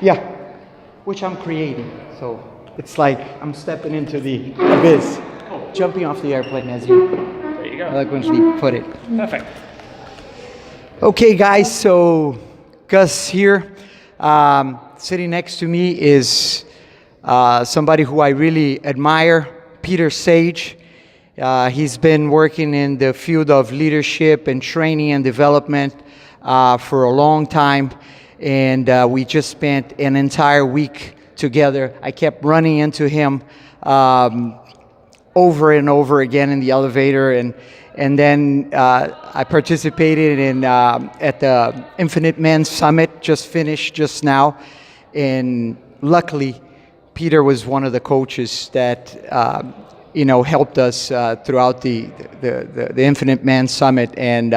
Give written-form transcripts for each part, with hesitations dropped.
Yeah, which I'm creating. So it's like I'm stepping into the abyss, jumping off the airplane, as you There you go. eloquently put it. Perfect. Okay, guys, so Gus here. Sitting next to me is somebody who I really admire, Peter Sage. He's been working in the field of leadership and training and development for a long time, and we just spent an entire week together. I kept running into him over and over again in the elevator, and then I participated in at the Infinite Man Summit, just finished just now, and luckily Peter was one of the coaches that helped us throughout the Infinite Man Summit, and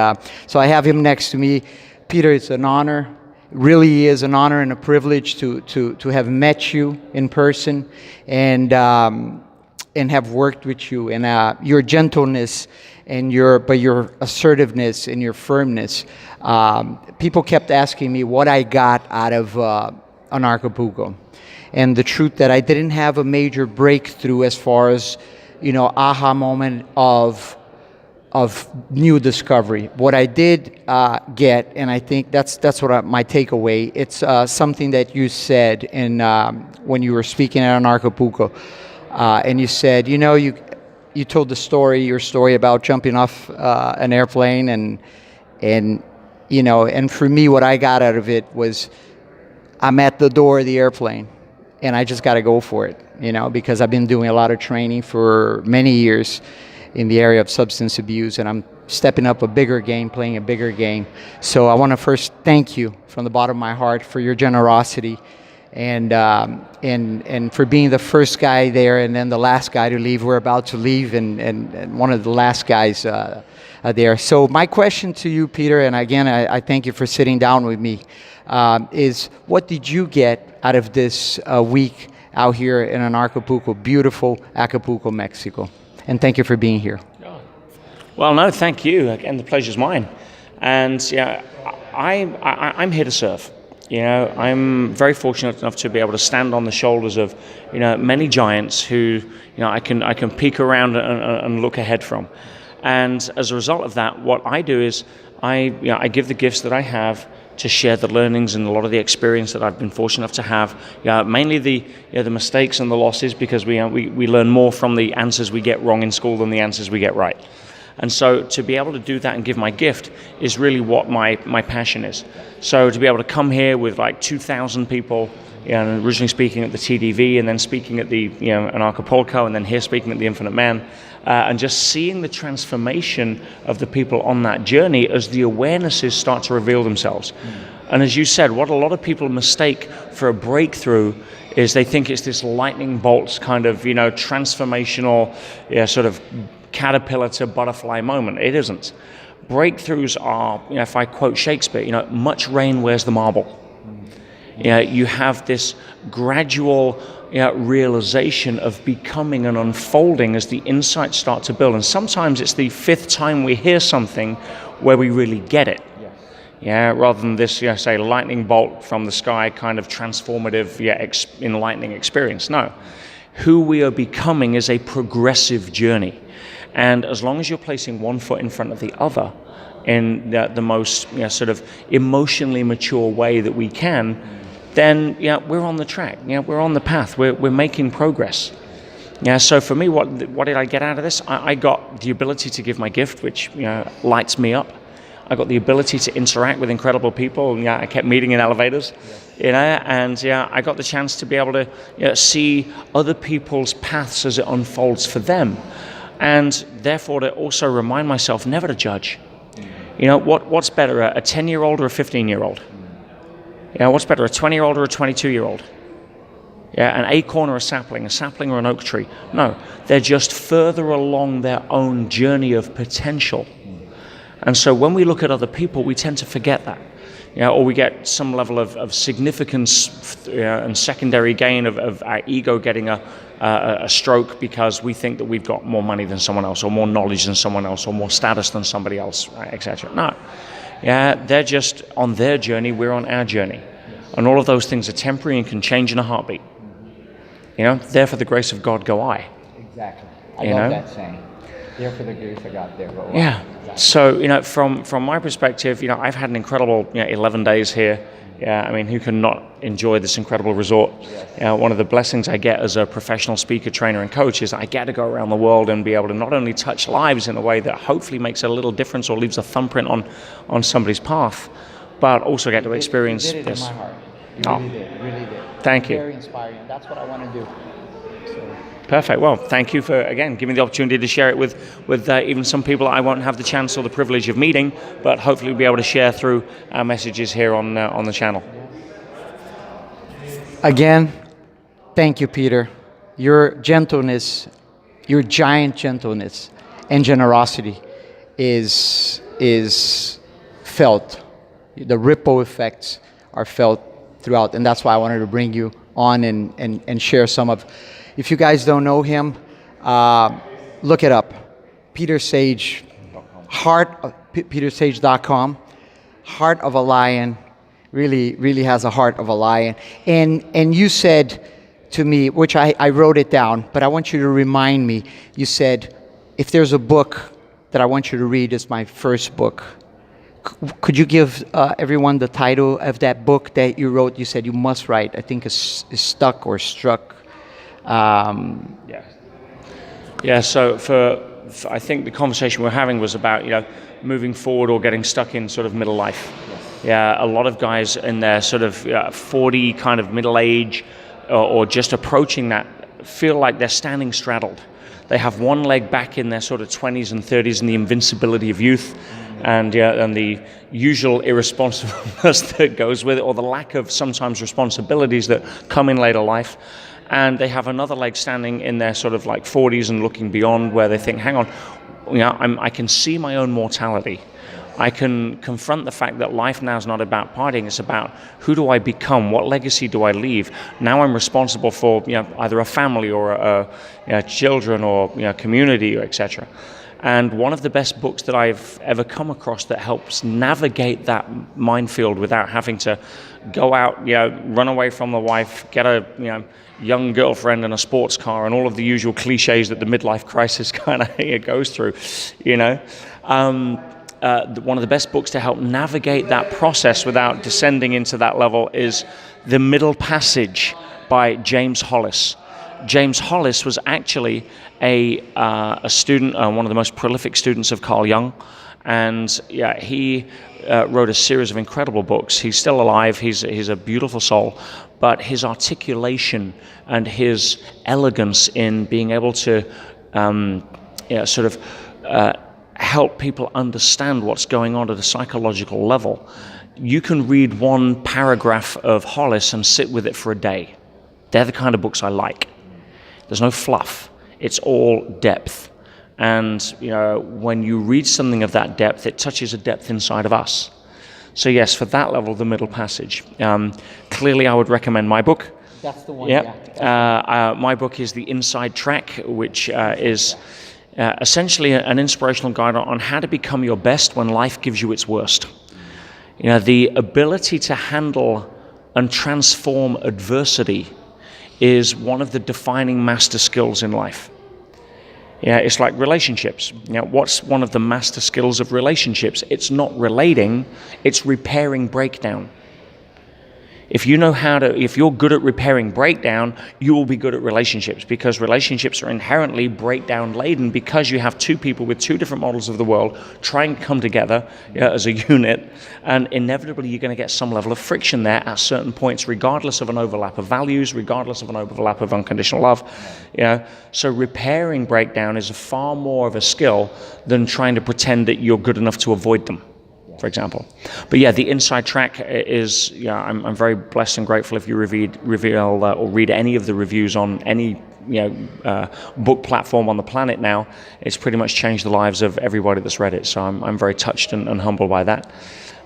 so I have him next to me. Peter, it's an honor. Really is an honor and a privilege to have met you in person and have worked with you, and your gentleness and your assertiveness and your firmness. People kept asking me what I got out of Anachapulco, and the truth that I didn't have a major breakthrough as far as aha moment of new discovery. What I did get, and I think that's what my takeaway. It's something that you said when you were speaking at Anachapulco, and you said, you told your story about jumping off an airplane, and for me, what I got out of it was, I'm at the door of the airplane, and I just got to go for it, because I've been doing a lot of training for many years in the area of substance abuse, and I'm stepping up a bigger game, playing a bigger game. So I want to first thank you from the bottom of my heart for your generosity, and for being the first guy there, and then the last guy to leave. We're about to leave, and one of the last guys there. So my question to you, Peter, and again, I thank you for sitting down with me, is what did you get out of this week out here in Anachapulco, beautiful Acapulco, Mexico? And thank you for being here. Well, no, thank you. Again, the pleasure's mine. And I'm here to serve. I'm very fortunate enough to be able to stand on the shoulders of, many giants who, I can peek around and look ahead from. And as a result of that, what I do is I give the gifts that I have to share the learnings and a lot of the experience that I've been fortunate enough to have. Mainly the mistakes and the losses, because we learn more from the answers we get wrong in school than the answers we get right. And so to be able to do that and give my gift is really what my passion is. So to be able to come here with like 2,000 people, originally speaking at the TDV, and then speaking at the Anachapulco, and then here speaking at the Infinite Man, and just seeing the transformation of the people on that journey as the awarenesses start to reveal themselves. And as you said, what a lot of people mistake for a breakthrough is they think it's this lightning bolts kind of transformational sort of caterpillar to butterfly moment. It isn't. Breakthroughs are, if I quote Shakespeare, much rain wears the marble. You have this gradual realization of becoming and unfolding as the insights start to build. And sometimes it's the fifth time we hear something where we really get it. Rather than this, say, lightning bolt from the sky kind of transformative, enlightening experience. No. Who we are becoming is a progressive journey. And as long as you're placing one foot in front of the other in the most sort of emotionally mature way that we can, then we're on the track. We're on the path. We're making progress. So for me, what did I get out of this? I got the ability to give my gift, which lights me up. I got the ability to interact with incredible people. I kept meeting in elevators, and I got the chance to be able to see other people's paths as it unfolds for them, and therefore to also remind myself never to judge. What's better, a 10-year-old or a 15-year-old? What's better, a 20-year-old or a 22-year-old? An acorn or a sapling or an oak tree? No, they're just further along their own journey of potential. And so when we look at other people, we tend to forget that. Or we get some level of significance and secondary gain of our ego getting a stroke because we think that we've got more money than someone else, or more knowledge than someone else, or more status than somebody else, etc. No. They're just on their journey, we're on our journey. And all of those things are temporary and can change in a heartbeat. You know, there for the grace of God go I. Exactly. I love that saying. There for the grace of God, there go I. Yeah. Exactly. So, you know, from my perspective, you know, I've had an incredible 11 days here. Yeah, I mean, who can not enjoy this incredible resort? Yes. One of the blessings I get as a professional speaker, trainer, and coach is I get to go around the world and be able to not only touch lives in a way that hopefully makes a little difference or leaves a thumbprint on somebody's path, but also get to experience you did it this. in my heart. You really did. You really did. Thank you. Very inspiring. That's what I want to do. So. Perfect. Well, thank you for, again, giving me the opportunity to share it with even some people I won't have the chance or the privilege of meeting, but hopefully we'll be able to share through our messages here on the channel. Again, thank you, Peter. Your gentleness, your giant gentleness and generosity is felt. The ripple effects are felt throughout, and that's why I wanted to bring you on and share some of. If you guys don't know him, look it up. Peter Sage, petersage.com. Heart of a lion, really has a heart of a lion. And you said to me, which I wrote it down, but I want you to remind me. You said, if there's a book that I want you to read, it's my first book. Could you give everyone the title of that book that you wrote? You said you must write. I think it's Stuck or Struck. Yeah. So for I think the conversation we're having was about moving forward or getting stuck in sort of middle life. Yes. Yeah, a lot of guys in their sort of 40 kind of middle age or just approaching that feel like they're standing straddled. They have one leg back in their sort of 20s and 30s and the invincibility of youth. And the usual irresponsibleness that goes with it, or the lack of sometimes responsibilities that come in later life. And they have another leg standing in their sort of like 40s and looking beyond, where they think, hang on, I can see my own mortality. I can confront the fact that life now is not about partying, it's about who do I become, what legacy do I leave. Now I'm responsible for either a family or children or community, or etc. And one of the best books that I've ever come across that helps navigate that minefield without having to go out, run away from the wife, get a young girlfriend and a sports car and all of the usual cliches that the midlife crisis kind of goes through, one of the best books to help navigate that process without descending into that level is The Middle Passage by James Hollis. James Hollis was actually a student, one of the most prolific students of Carl Jung, and he wrote a series of incredible books. He's still alive. He's a beautiful soul, but his articulation and his elegance in being able to help people understand what's going on at a psychological level. You can read one paragraph of Hollis and sit with it for a day. They're the kind of books I like. There's no fluff. It's all depth. And when you read something of that depth, it touches a depth inside of us. So yes, for that level, The Middle Passage. Clearly, I would recommend my book. That's the one. Yeah. My book is The Inside Track, which is essentially an inspirational guide on how to become your best when life gives you its worst. The ability to handle and transform adversity is one of the defining master skills in life. It's like relationships. What's one of the master skills of relationships? It's not relating, it's repairing breakdown. If you're good at repairing breakdown, you will be good at relationships, because relationships are inherently breakdown laden, because you have two people with two different models of the world trying to come together as a unit, and inevitably you're going to get some level of friction there at certain points, regardless of an overlap of values, regardless of an overlap of unconditional love. So repairing breakdown is far more of a skill than trying to pretend that you're good enough to avoid them, for example. But The Inside Track is, I'm very blessed and grateful if you reveal or read any of the reviews on any book platform on the planet now. It's pretty much changed the lives of everybody that's read it. So I'm very touched and humbled by that.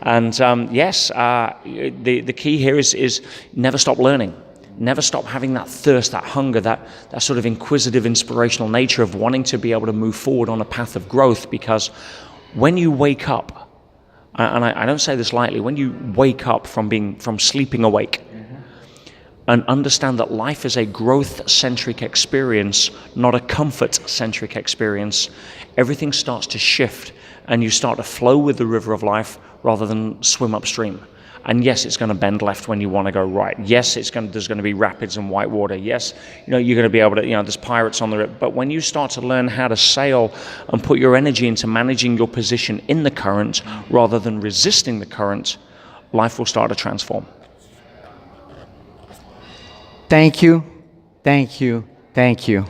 And the key here is never stop learning. Never stop having that thirst, that hunger, that sort of inquisitive, inspirational nature of wanting to be able to move forward on a path of growth, because when you wake up and I don't say this lightly, when you wake up from sleeping awake, and understand that life is a growth-centric experience, not a comfort-centric experience, everything starts to shift, and you start to flow with the river of life rather than swim upstream. And yes, it's going to bend left when you want to go right. Yes, there's going to be rapids and white water. Yes, you're going to be able to, there's pirates on the river. But when you start to learn how to sail and put your energy into managing your position in the current rather than resisting the current, life will start to transform. Thank you, thank you, thank you.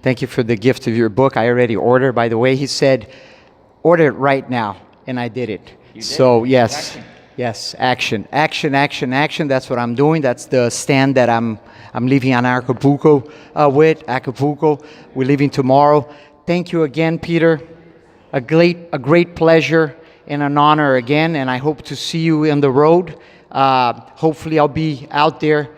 Thank you for the gift of your book. I already ordered. By the way, he said, order it right now, and I did it. You did? So yes, Action. yes, action, action, action, action. That's what I'm doing. That's the stand that I'm leaving Anachapulco with. Acapulco. We're leaving tomorrow. Thank you again, Peter. A great pleasure and an honor again. And I hope to see you on the road. Hopefully, I'll be out there.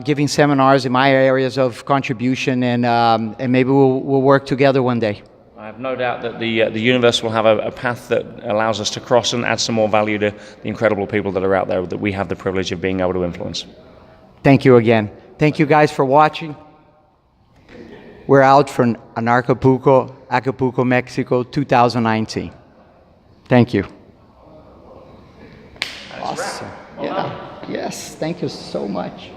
Giving seminars in my areas of contribution, and maybe we'll work together one day. I have no doubt that the universe will have a path that allows us to cross and add some more value to the incredible people that are out there that we have the privilege of being able to influence. Thank you again. Thank you guys for watching. We're out from Acapulco, Mexico, 2019. Thank you. That's awesome. Yeah. Yes. Thank you so much.